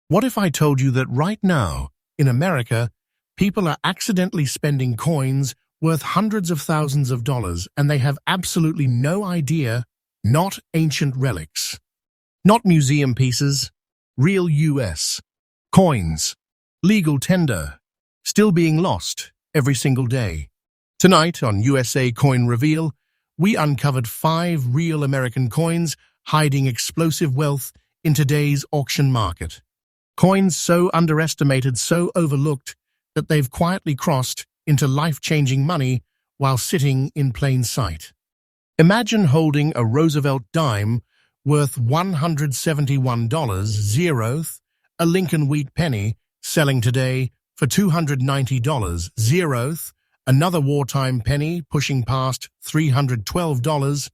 What if I told you that right now, in America, people are accidentally spending coins worth hundreds of thousands of dollars and they have absolutely no idea? Not ancient relics, not museum pieces, real US coins, legal tender, still being lost every single day. Tonight on USA Coin Reveal, we uncovered 5 real American coins hiding explosive wealth in today's auction market. Coins so underestimated, so overlooked, that they've quietly crossed into life-changing money while sitting in plain sight. Imagine holding a Roosevelt dime worth $171, zeroth, a Lincoln wheat penny selling today for $290, zeroth, another wartime penny pushing past $312,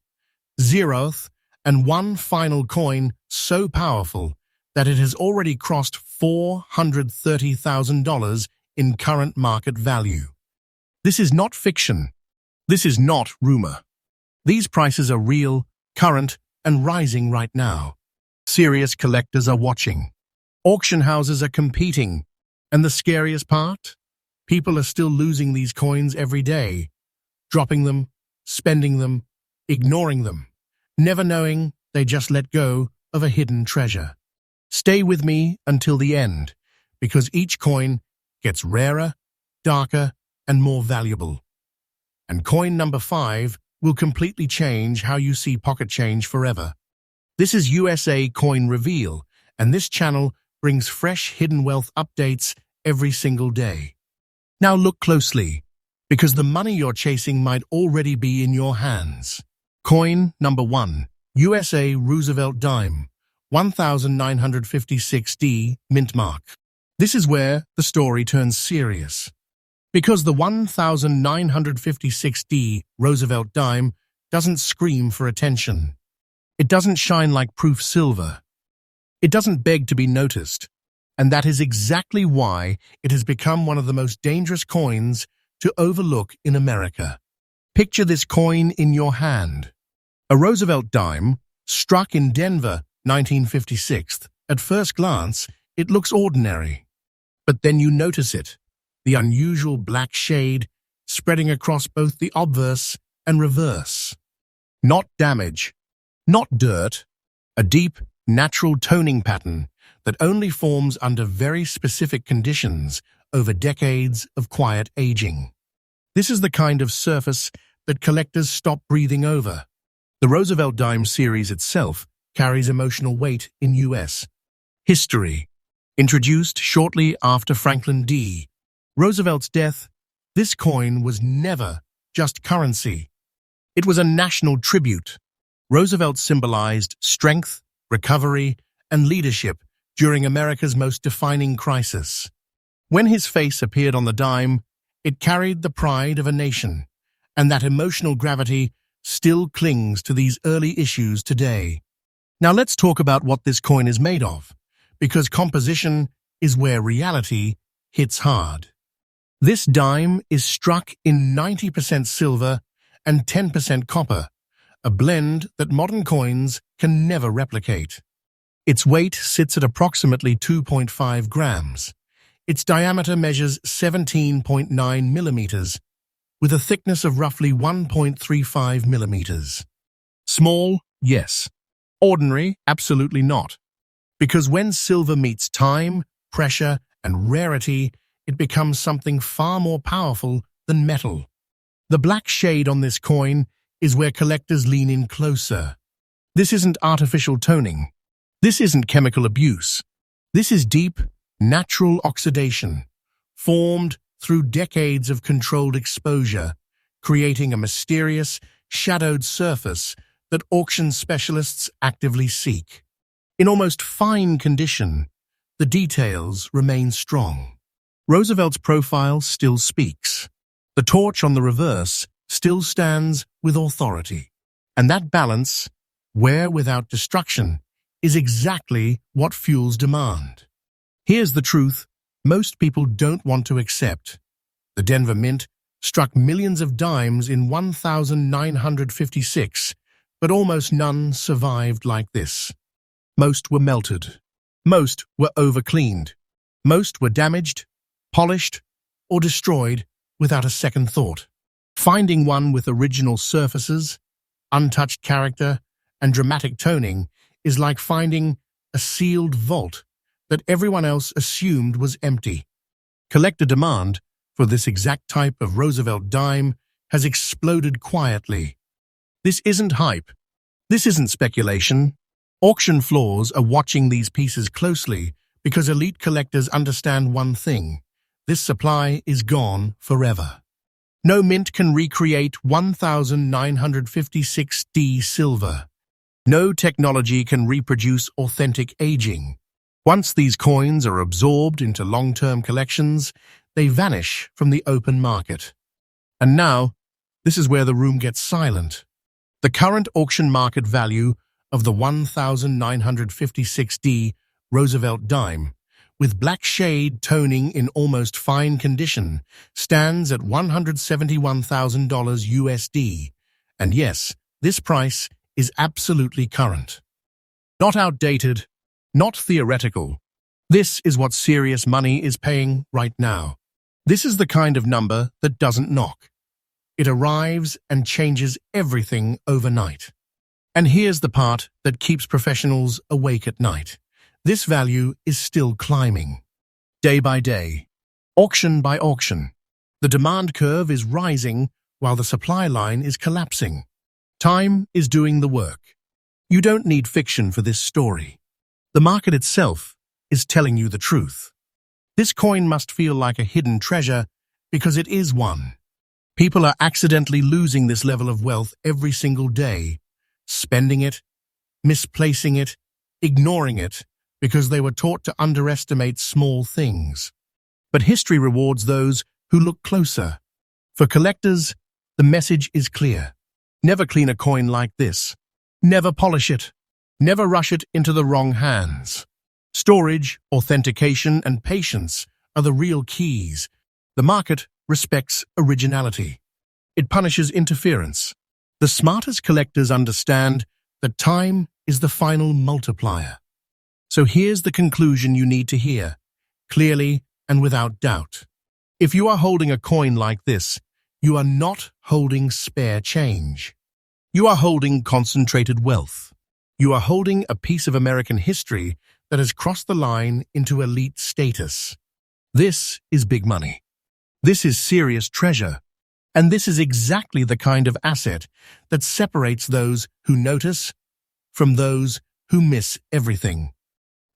zeroth, and one final coin so powerful that it has already crossed $430,000 in current market value. This is not fiction. This is not rumor. These prices are real, current, and rising right now. Serious collectors are watching. Auction houses are competing. And the scariest part? People are still losing these coins every day, dropping them, spending them, ignoring them, never knowing they just let go of a hidden treasure. Stay with me until the end, because each coin gets rarer, darker, and more valuable. And coin number 5 will completely change how you see pocket change forever. This is USA Coin Reveal, and this channel brings fresh hidden wealth updates every single day. Now look closely, because the money you're chasing might already be in your hands. Coin number 1, USA Roosevelt Dime, 1956D mint mark. This is where the story turns serious. Because the 1956D Roosevelt dime doesn't scream for attention. It doesn't shine like proof silver. It doesn't beg to be noticed. And that is exactly why it has become one of the most dangerous coins to overlook in America. Picture this coin in your hand. A Roosevelt dime struck in Denver, 1956. At first glance, it looks ordinary. But then you notice it. The unusual black shade spreading across both the obverse and reverse. Not damage, not dirt, a deep, natural toning pattern that only forms under very specific conditions over decades of quiet aging. This is the kind of surface that collectors stop breathing over. The Roosevelt Dime series itself carries emotional weight in U.S. history. Introduced shortly after Franklin D. Roosevelt's death, this coin was never just currency. It was a national tribute. Roosevelt symbolized strength, recovery, and leadership during America's most defining crisis. When his face appeared on the dime, it carried the pride of a nation, and that emotional gravity still clings to these early issues today. Now let's talk about what this coin is made of, because composition is where reality hits hard. This dime is struck in 90% silver and 10% copper, a blend that modern coins can never replicate. Its weight sits at approximately 2.5 grams. Its diameter measures 17.9 millimeters, with a thickness of roughly 1.35 millimeters. Small, yes. Ordinary, absolutely not. Because when silver meets time, pressure, and rarity, it becomes something far more powerful than metal. The black shade on this coin is where collectors lean in closer. This isn't artificial toning. This isn't chemical abuse. This is deep, natural oxidation, formed through decades of controlled exposure, creating a mysterious, shadowed surface that auction specialists actively seek. In almost fine condition, the details remain strong. Roosevelt's profile still speaks. The torch on the reverse still stands with authority. And that balance, wear without destruction, is exactly what fuels demand. Here's the truth most people don't want to accept. The Denver Mint struck millions of dimes in 1956, but almost none survived like this. Most were melted. Most were overcleaned. Most were damaged, polished, or destroyed without a second thought. Finding one with original surfaces, untouched character, and dramatic toning is like finding a sealed vault that everyone else assumed was empty. Collector demand for this exact type of Roosevelt dime has exploded quietly. This isn't hype. This isn't speculation. Auction floors are watching these pieces closely because elite collectors understand one thing: this supply is gone forever. No mint can recreate 1956D silver. No technology can reproduce authentic aging. Once these coins are absorbed into long-term collections, they vanish from the open market. And now, this is where the room gets silent. The current auction market value of the 1956D Roosevelt dime, with black shade toning in almost fine condition, stands at $171,000 USD. And yes, this price is absolutely current. Not outdated, not theoretical. This is what serious money is paying right now. This is the kind of number that doesn't knock. It arrives and changes everything overnight. And here's the part that keeps professionals awake at night. This value is still climbing. Day by day, auction by auction. The demand curve is rising while the supply line is collapsing. Time is doing the work. You don't need fiction for this story. The market itself is telling you the truth. This coin must feel like a hidden treasure because it is one. People are accidentally losing this level of wealth every single day, spending it, misplacing it, ignoring it, because they were taught to underestimate small things. But history rewards those who look closer. For collectors, the message is clear. Never clean a coin like this. Never polish it. Never rush it into the wrong hands. Storage, authentication, and patience are the real keys. The market respects originality. It punishes interference. The smartest collectors understand that time is the final multiplier. So here's the conclusion you need to hear, clearly and without doubt. If you are holding a coin like this, you are not holding spare change. You are holding concentrated wealth. You are holding a piece of American history that has crossed the line into elite status. This is big money. This is serious treasure. And this is exactly the kind of asset that separates those who notice from those who miss everything.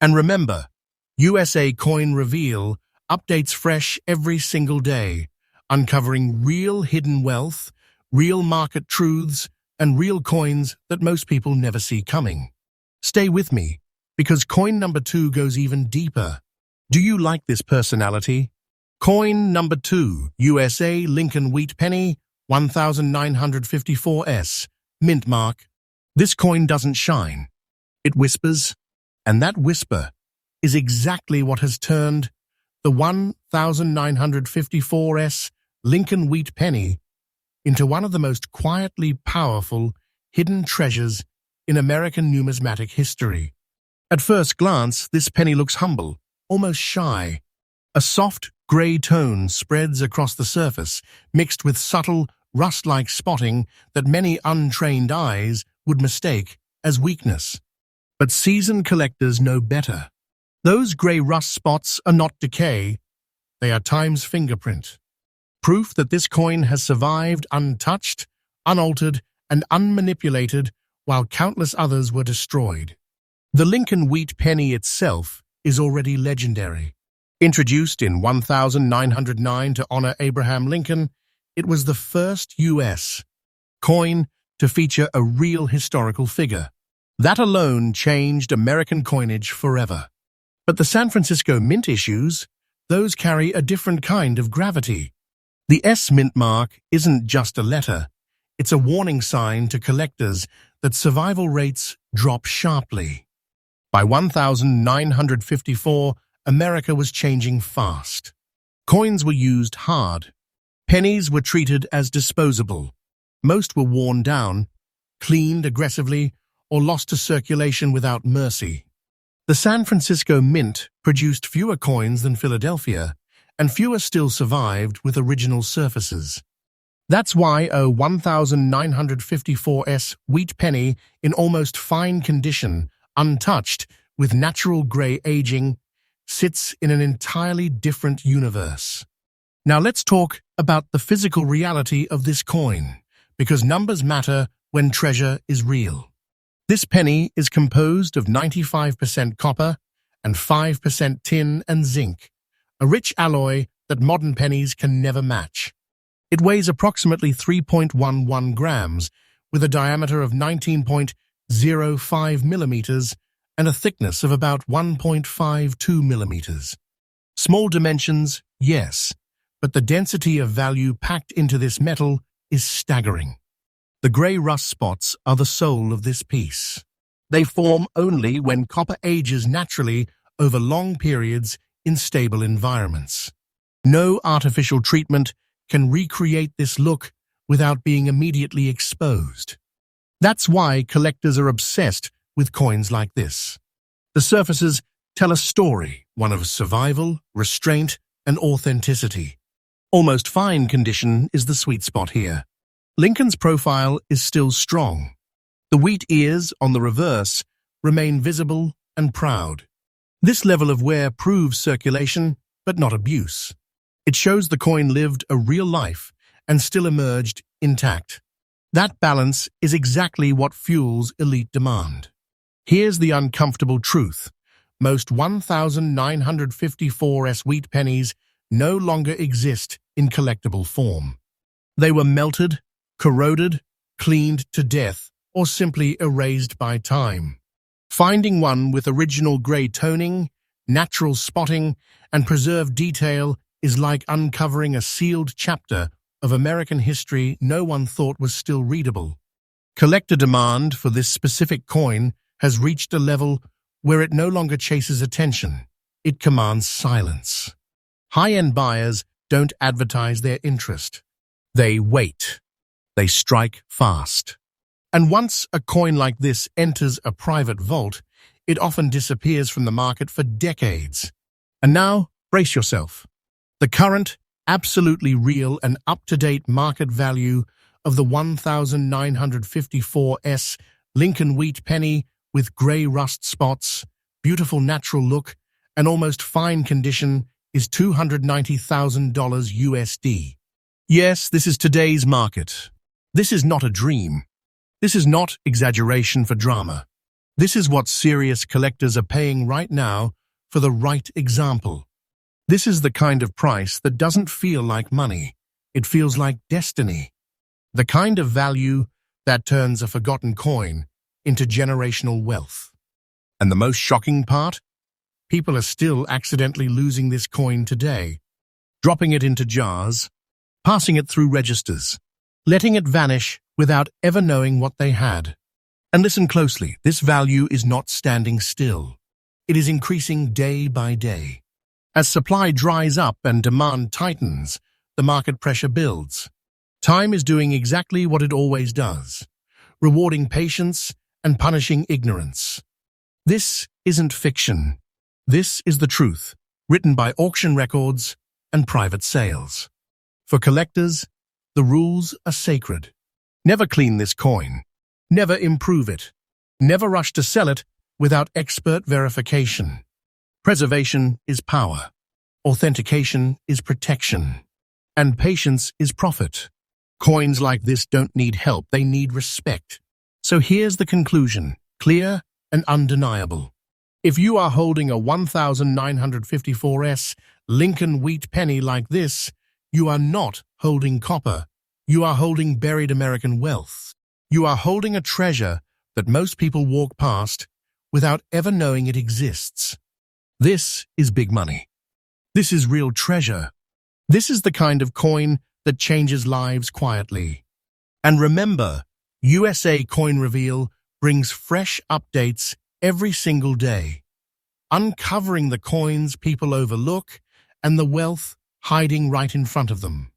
And remember, USA Coin Reveal updates fresh every single day, uncovering real hidden wealth, real market truths, and real coins that most people never see coming. Stay with me, because coin number 2 goes even deeper. Do you like this personality? Coin number 2, USA Lincoln Wheat Penny, 1954S, mint mark. This coin doesn't shine. It whispers, and that whisper is exactly what has turned the 1954S Lincoln Wheat Penny into one of the most quietly powerful hidden treasures in American numismatic history. At first glance, this penny looks humble, almost shy. A soft, grey tone spreads across the surface, mixed with subtle, rust-like spotting that many untrained eyes would mistake as weakness. But seasoned collectors know better. Those grey rust spots are not decay, they are time's fingerprint. Proof that this coin has survived untouched, unaltered, and unmanipulated while countless others were destroyed. The Lincoln Wheat Penny itself is already legendary. Introduced in 1909 to honor Abraham Lincoln, it was the first U.S. coin to feature a real historical figure. That alone changed American coinage forever. But the San Francisco Mint issues, those carry a different kind of gravity. The S mint mark isn't just a letter, it's a warning sign to collectors that survival rates drop sharply. By 1954, America was changing fast. Coins were used hard. Pennies were treated as disposable. Most were worn down, cleaned aggressively, or lost to circulation without mercy. The San Francisco Mint produced fewer coins than Philadelphia, and fewer still survived with original surfaces. That's why a 1954s wheat penny in almost fine condition, untouched, with natural grey aging, sits in an entirely different universe. Now let's talk about the physical reality of this coin, because numbers matter when treasure is real. This penny is composed of 95% copper and 5% tin and zinc, a rich alloy that modern pennies can never match. It weighs approximately 3.11 grams, with a diameter of 19.05 millimeters and a thickness of about 1.52 millimeters. Small dimensions, yes, but the density of value packed into this metal is staggering. The grey rust spots are the soul of this piece. They form only when copper ages naturally over long periods in stable environments. No artificial treatment can recreate this look without being immediately exposed. That's why collectors are obsessed with coins like this. The surfaces tell a story, one of survival, restraint, and authenticity. Almost fine condition is the sweet spot here. Lincoln's profile is still strong. The wheat ears, on the reverse, remain visible and proud. This level of wear proves circulation, but not abuse. It shows the coin lived a real life and still emerged intact. That balance is exactly what fuels elite demand. Here's the uncomfortable truth. Most 1954s wheat pennies no longer exist in collectible form. They were melted, corroded, cleaned to death, or simply erased by time. Finding one with original grey toning, natural spotting, and preserved detail is like uncovering a sealed chapter of American history no one thought was still readable. Collector demand for this specific coin has reached a level where it no longer chases attention. It commands silence. High-end buyers don't advertise their interest. They wait. They strike fast. And once a coin like this enters a private vault, it often disappears from the market for decades. And now, brace yourself. The current, absolutely real and up-to-date market value of the 1954s Lincoln wheat penny with grey rust spots, beautiful natural look, and almost fine condition is $290,000 USD. Yes, this is today's market. This is not a dream. This is not exaggeration for drama. This is what serious collectors are paying right now for the right example. This is the kind of price that doesn't feel like money. It feels like destiny. The kind of value that turns a forgotten coin into generational wealth. And the most shocking part? People are still accidentally losing this coin today, dropping it into jars, passing it through registers, letting it vanish without ever knowing what they had. And listen closely, this value is not standing still. It is increasing day by day. As supply dries up and demand tightens, the market pressure builds. Time is doing exactly what it always does, rewarding patience and punishing ignorance. This isn't fiction. This is the truth, written by auction records and private sales. For collectors, the rules are sacred. Never clean this coin. Never improve it. Never rush to sell it without expert verification. Preservation is power. Authentication is protection. And patience is profit. Coins like this don't need help, they need respect. So here's the conclusion, clear and undeniable. If you are holding a 1954s Lincoln wheat penny like this, you are not holding copper. You are holding buried American wealth. You are holding a treasure that most people walk past without ever knowing it exists. This is big money. This is real treasure. This is the kind of coin that changes lives quietly. And remember, USA Coin Reveal brings fresh updates every single day, uncovering the coins people overlook and the wealth hiding right in front of them.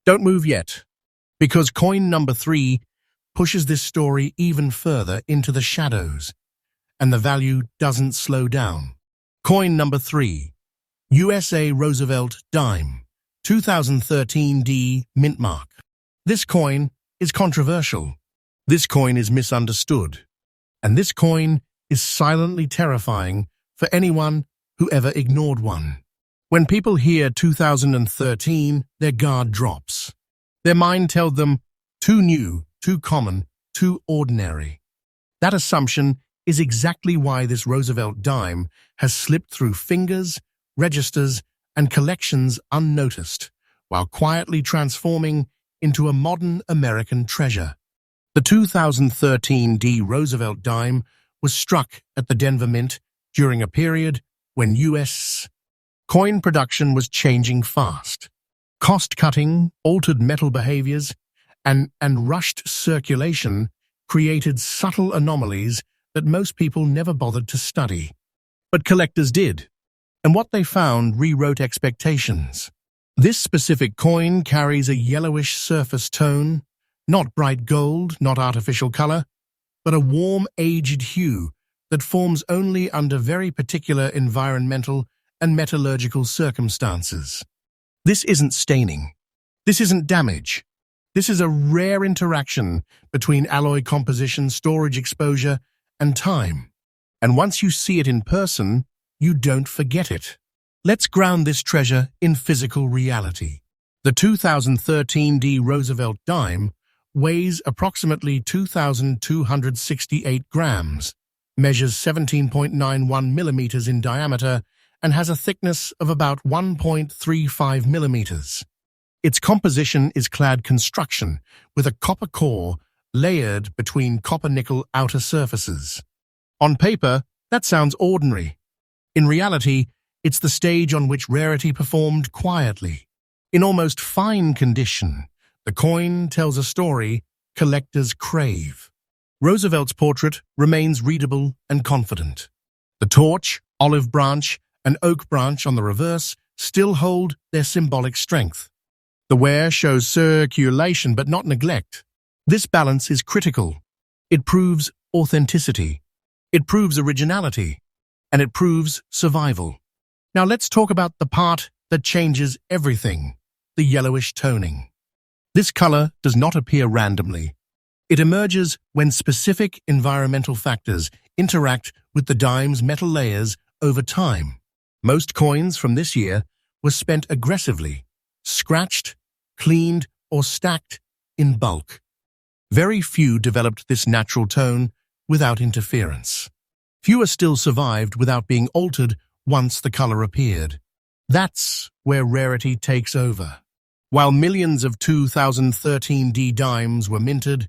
Don't move yet, because coin number 3 pushes this story even further into the shadows. and the value doesn't slow down. Coin number 3. USA Roosevelt Dime, 2013 D mint mark. This coin is controversial. This coin is misunderstood. And this coin is silently terrifying for anyone who ever ignored one. When people hear 2013, their guard drops. Their mind tells them, too new, too common, too ordinary. That assumption is exactly why this Roosevelt dime has slipped through fingers, registers, and collections unnoticed, while quietly transforming into a modern American treasure. The 2013 D Roosevelt dime was struck at the Denver Mint during a period when U.S. coin production was changing fast. Cost-cutting, altered metal behaviors, and rushed circulation created subtle anomalies that most people never bothered to study. But collectors did, and what they found rewrote expectations. This specific coin carries a yellowish surface tone, not bright gold, not artificial color, but a warm, aged hue that forms only under very particular environmental and metallurgical circumstances. This isn't staining. This isn't damage. This is a rare interaction between alloy composition, storage exposure, and time. And once you see it in person, you don't forget it. Let's ground this treasure in physical reality. The 2013 D Roosevelt dime weighs approximately 2,268 grams, measures 17.91 millimeters in diameter, and has a thickness of about 1.35 millimeters. Its composition is clad construction with a copper core layered between copper-nickel outer surfaces. On paper, that sounds ordinary. In reality, it's the stage on which rarity performed quietly. In almost fine condition, the coin tells a story collectors crave. Roosevelt's portrait remains readable and confident. The torch, olive branch, and oak branch on the reverse still hold their symbolic strength. The wear shows circulation but not neglect. This balance is critical. It proves authenticity. It proves originality. And it proves survival. Now let's talk about the part that changes everything, the yellowish toning. This color does not appear randomly. It emerges when specific environmental factors interact with the dime's metal layers over time. Most coins from this year were spent aggressively, scratched, cleaned, or stacked in bulk. Very few developed this natural tone without interference. Fewer still survived without being altered once the color appeared. That's where rarity takes over. While millions of 2013 D dimes were minted,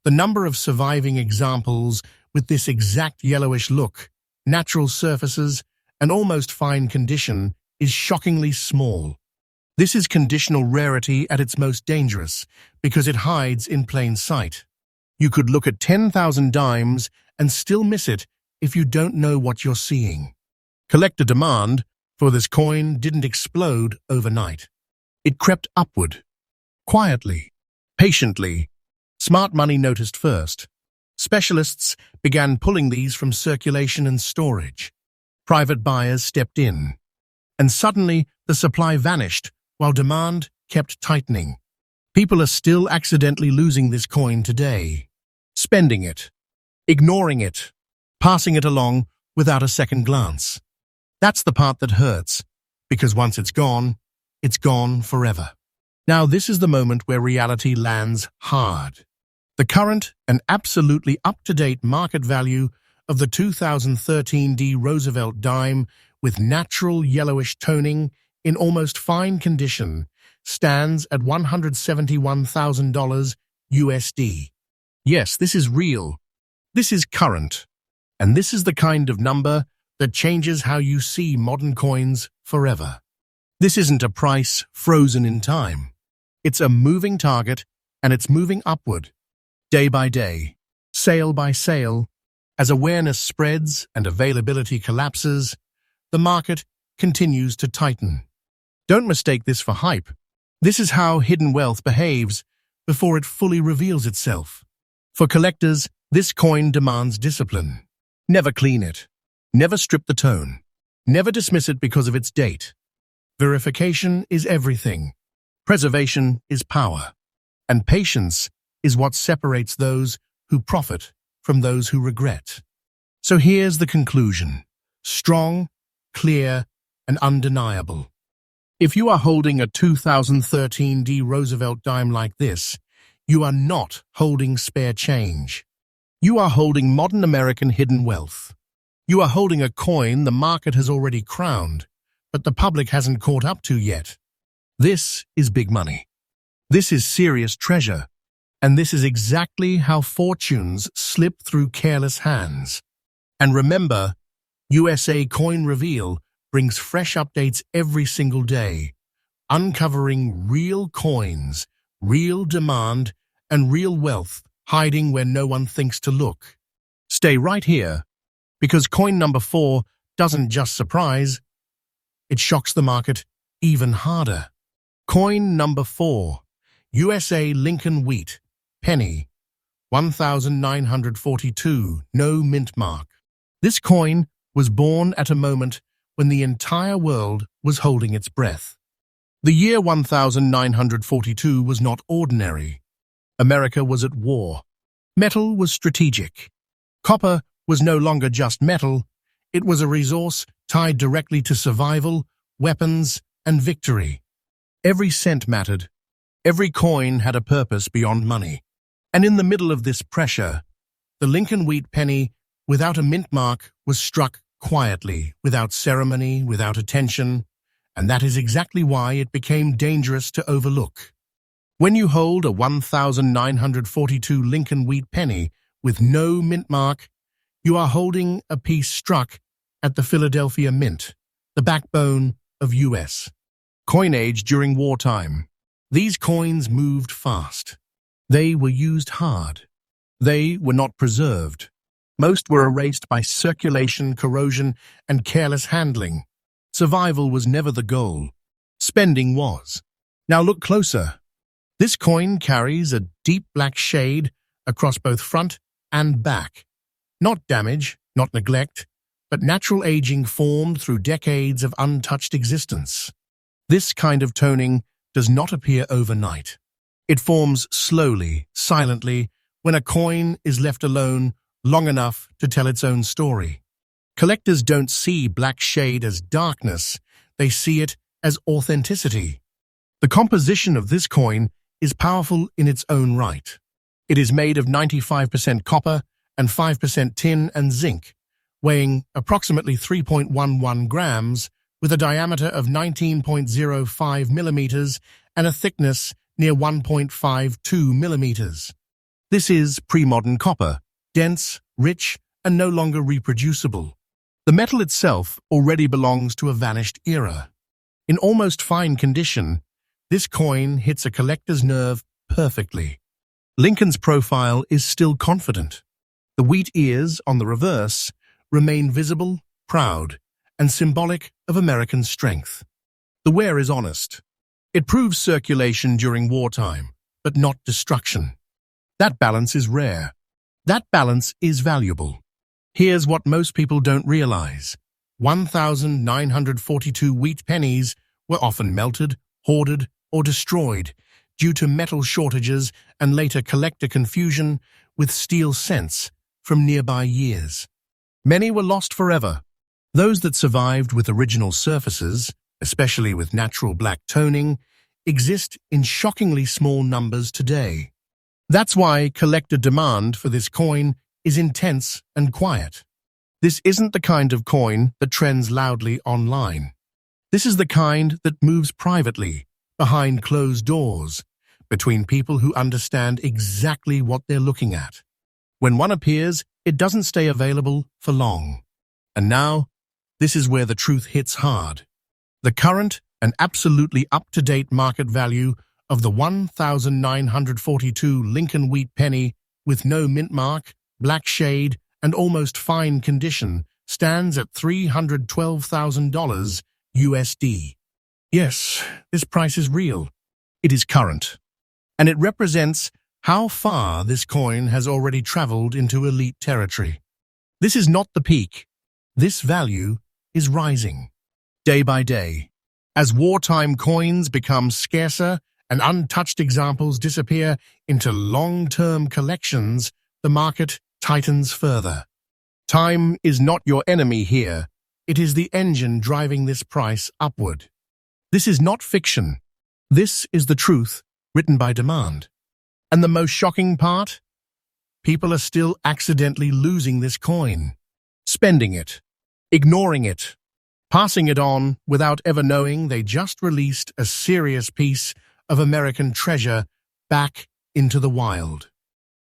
the number of surviving examples with this exact yellowish look, natural surfaces, and almost fine condition is shockingly small. This is conditional rarity at its most dangerous because it hides in plain sight. You could look at 10,000 dimes and still miss it if you don't know what you're seeing. Collector demand for this coin didn't explode overnight. It crept upward, quietly, patiently. Smart money noticed first. Specialists began pulling these from circulation and storage. Private buyers stepped in. And suddenly, the supply vanished while demand kept tightening. People are still accidentally losing this coin today. Spending it, ignoring it, passing it along without a second glance. That's the part that hurts, because once it's gone forever. Now this is the moment where reality lands hard. The current and absolutely up-to-date market value of the 2013 D Roosevelt dime with natural yellowish toning in almost fine condition stands at $171,000 USD. Yes, this is real. This is current. And this is the kind of number that changes how you see modern coins forever. This isn't a price frozen in time. It's a moving target, and it's moving upward, day by day, sale by sale. As awareness spreads and availability collapses, the market continues to tighten. Don't mistake this for hype. This is how hidden wealth behaves before it fully reveals itself. For collectors, this coin demands discipline. Never clean it. Never strip the tone. Never dismiss it because of its date. Verification is everything. Preservation is power. And patience is what separates those who profit from those who regret. So here's the conclusion. Strong, clear, and undeniable. If you are holding a 2013 Roosevelt dime like this, you are not holding spare change. You are holding modern American hidden wealth. You are holding a coin the market has already crowned, but the public hasn't caught up to yet. This is big money. This is serious treasure. And this is exactly how fortunes slip through careless hands. And remember, USA Coin Reveal brings fresh updates every single day, uncovering real coins, real demand, and real wealth hiding where no one thinks to look. Stay right here, because coin number 4 doesn't just surprise, it shocks the market even harder. Coin number 4, USA Lincoln Wheat, penny, 1942, no mint mark. This coin was born at a moment when the entire world was holding its breath. The year 1942 was not ordinary. America was at war. Metal was strategic. Copper was no longer just metal, it was a resource tied directly to survival, weapons, and victory. Every cent mattered. Every coin had a purpose beyond money. And in the middle of this pressure, the Lincoln Wheat penny, without a mint mark, was struck quietly, without ceremony, without attention, and that is exactly why it became dangerous to overlook. When you hold a 1942 Lincoln Wheat penny with no mint mark, you are holding a piece struck at the Philadelphia Mint, the backbone of U.S. coinage during wartime. These coins moved fast. They were used hard. They were not preserved. Most were erased by circulation, corrosion, and careless handling. Survival was never the goal. Spending was. Now look closer. This coin carries a deep black shade across both front and back. Not damage, not neglect, but natural aging formed through decades of untouched existence. This kind of toning does not appear overnight. It forms slowly, silently, when a coin is left alone long enough to tell its own story. Collectors don't see black shade as darkness, they see it as authenticity. The composition of this coin is powerful in its own right. It is made of 95% copper and 5% tin and zinc, weighing approximately 3.11 grams, with a diameter of 19.05 millimeters and a thickness near 1.52 millimeters. This is pre-modern copper, dense, rich, and no longer reproducible. The metal itself already belongs to a vanished era. In almost fine condition, this coin hits a collector's nerve perfectly. Lincoln's profile is still confident. The wheat ears, on the reverse, remain visible, proud, and symbolic of American strength. The wear is honest. It proves circulation during wartime, but not destruction. That balance is rare. That balance is valuable. Here's what most people don't realize. 1942 wheat pennies were often melted, hoarded, or destroyed due to metal shortages and later collector confusion with steel cents from nearby years. Many were lost forever. Those that survived with original surfaces, especially with natural black toning, exist in shockingly small numbers today. That's why collector demand for this coin is intense and quiet. This isn't the kind of coin that trends loudly online. This is the kind that moves privately, behind closed doors, between people who understand exactly what they're looking at. When one appears, it doesn't stay available for long. And now, this is where the truth hits hard. The current and absolutely up-to-date market value of the 1942 Lincoln Wheat penny with no mint mark, black shade, and almost fine condition stands at $312,000 USD. Yes, this price is real. It is current. And it represents how far this coin has already traveled into elite territory. This is not the peak. This value is rising, day by day. As wartime coins become scarcer and untouched examples disappear into long-term collections, the market tightens further. Time is not your enemy here. It is the engine driving this price upward. This is not fiction. This is the truth written by demand. And the most shocking part? People are still accidentally losing this coin, spending it, ignoring it, passing it on without ever knowing they just released a serious piece of American treasure back into the wild.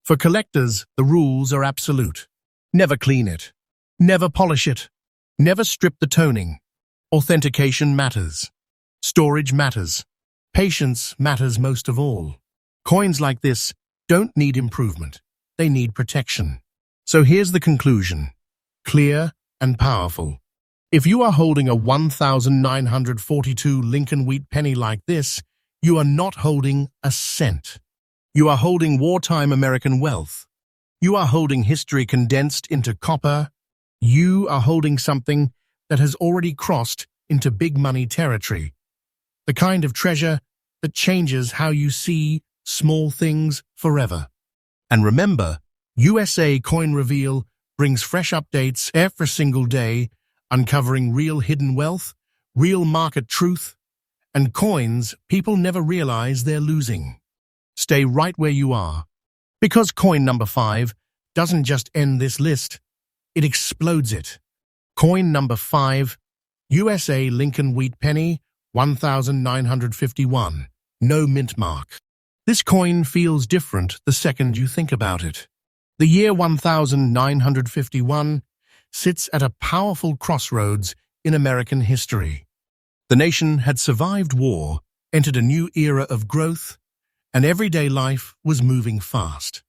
For collectors, the rules are absolute. Never clean it. Never polish it. Never strip the toning. Authentication matters. Storage matters. Patience matters most of all. Coins like this don't need improvement. They need protection. So here's the conclusion. Clear and powerful. If you are holding a 1942 Lincoln wheat penny like this, you are not holding a cent. You are holding wartime American wealth. You are holding history condensed into copper. You are holding something that has already crossed into big money territory. The kind of treasure that changes how you see small things forever. And remember, USA Coin Reveal brings fresh updates every single day, uncovering real hidden wealth, real market truth, and coins people never realize they're losing. Stay right where you are, because coin number 5 doesn't just end this list, it explodes it. Coin number 5, USA Lincoln Wheat Penny, 1951, no mint mark. This coin feels different the second you think about it. The year 1951 sits at a powerful crossroads in American history. The nation had survived war, entered a new era of growth, and everyday life was moving fast.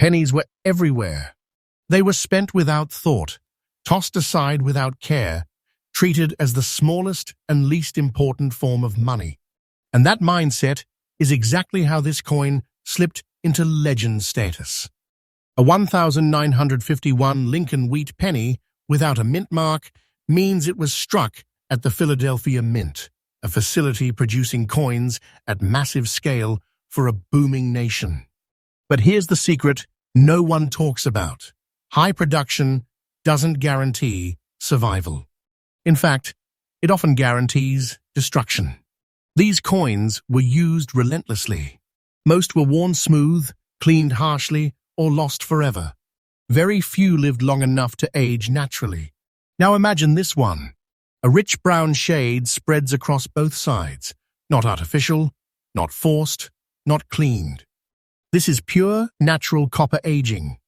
Pennies were everywhere. They were spent without thought, tossed aside without care, treated as the smallest and least important form of money. And that mindset is exactly how this coin slipped into legend status. A 1951 Lincoln wheat penny without a mint mark means it was struck at the Philadelphia Mint, a facility producing coins at massive scale for a booming nation. But here's the secret no one talks about. High production doesn't guarantee survival. In fact, it often guarantees destruction. These coins were used relentlessly. Most were worn smooth, cleaned harshly, or lost forever. Very few lived long enough to age naturally. Now imagine this one. A rich brown shade spreads across both sides. Not artificial, not forced, not cleaned. This is pure, natural copper aging.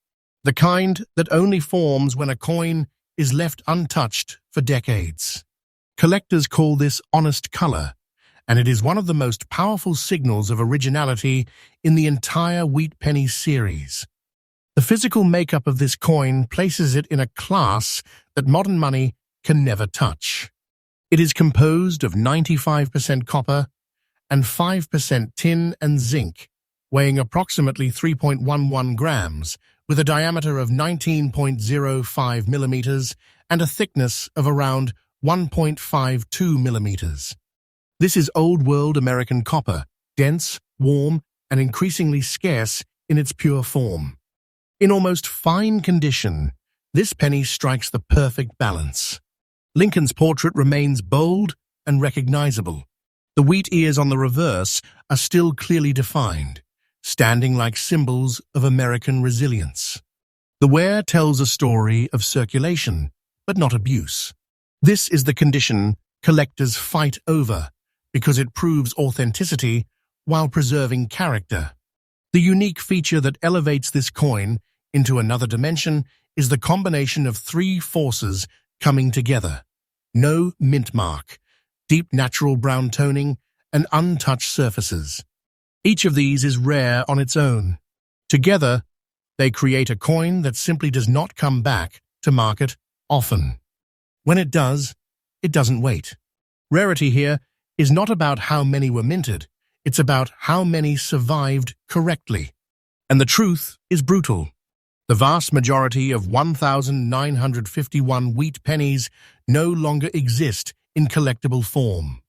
The kind that only forms when a coin is left untouched for decades. Collectors call this honest color, and it is one of the most powerful signals of originality in the entire wheat penny series. The physical makeup of this coin places it in a class that modern money can never touch. It is composed of 95% copper and 5% tin and zinc, weighing approximately 3.11 grams, with a diameter of 19.05 millimeters and a thickness of around 1.52 millimeters. This is old-world American copper, dense, warm, and increasingly scarce in its pure form. In almost fine condition, this penny strikes the perfect balance. Lincoln's portrait remains bold and recognizable. The wheat ears on the reverse are still clearly defined, standing like symbols of American resilience. The wear tells a story of circulation, but not abuse. This is the condition collectors fight over, because it proves authenticity while preserving character. The unique feature that elevates this coin into another dimension is the combination of 3 forces coming together. No mint mark, deep natural brown toning, and untouched surfaces. Each of these is rare on its own. Together, they create a coin that simply does not come back to market often. When it does, it doesn't wait. Rarity here is not about how many were minted, it's about how many survived correctly. And the truth is brutal. The vast majority of 1,951 wheat pennies no longer exist in collectible form.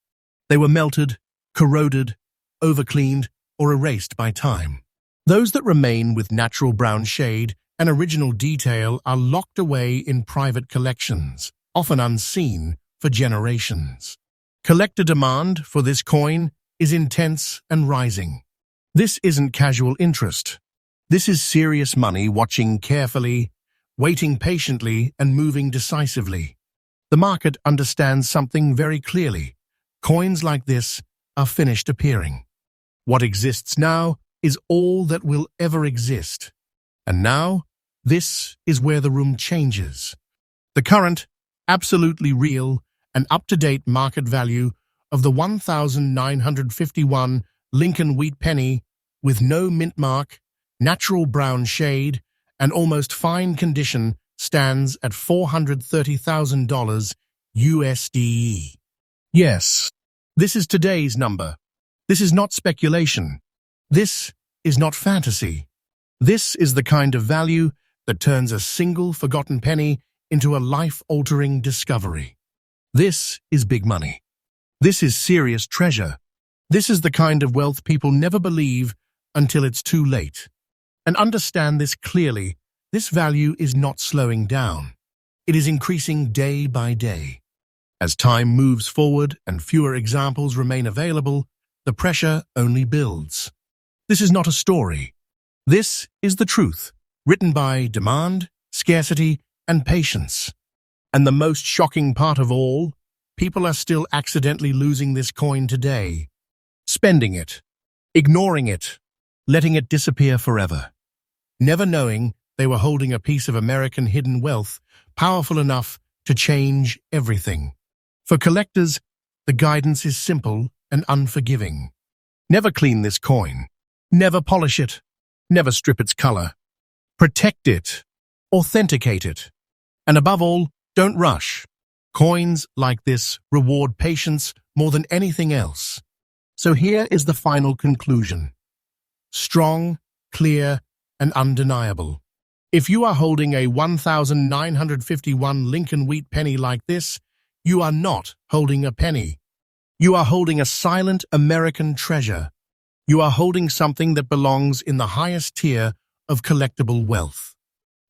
They were melted, corroded, overcleaned, or erased by time. Those that remain with natural brown shade and original detail are locked away in private collections, often unseen for generations. Collector demand for this coin is intense and rising. This isn't casual interest. This is serious money watching carefully, waiting patiently, and moving decisively. The market understands something very clearly. Coins like this are finished appearing. What exists now is all that will ever exist. And now, this is where the room changes. The current, absolutely real, and up-to-date market value of the 1,951 Lincoln wheat penny with no mint mark, natural brown shade, and almost fine condition stands at $430,000 USD. Yes, this is today's number. This is not speculation. This is not fantasy. This is the kind of value that turns a single forgotten penny into a life-altering discovery. This is big money. This is serious treasure. This is the kind of wealth people never believe until it's too late. And understand this clearly, this value is not slowing down. It is increasing day by day. As time moves forward and fewer examples remain available, the pressure only builds. This is not a story. This is the truth, written by demand, scarcity, and patience. And the most shocking part of all, people are still accidentally losing this coin today, spending it, ignoring it, letting it disappear forever, never knowing they were holding a piece of American hidden wealth powerful enough to change everything. For collectors, the guidance is simple and unforgiving. Never clean this coin. Never polish it. Never strip its color. Protect it. Authenticate it. And above all, don't rush. Coins like this reward patience more than anything else. So here is the final conclusion. Strong, clear, and undeniable. If you are holding a 1,951 Lincoln wheat penny like this, you are not holding a penny. You are holding a silent American treasure. You are holding something that belongs in the highest tier of collectible wealth.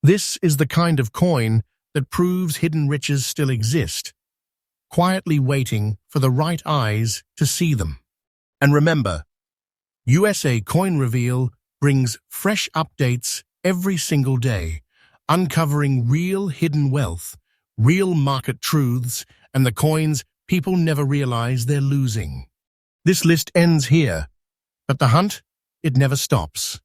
This is the kind of coin that proves hidden riches still exist, quietly waiting for the right eyes to see them. And remember, USA Coin Reveal brings fresh updates every single day, uncovering real hidden wealth, real market truths, and the coins people never realize they're losing. This list ends here, but the hunt, it never stops.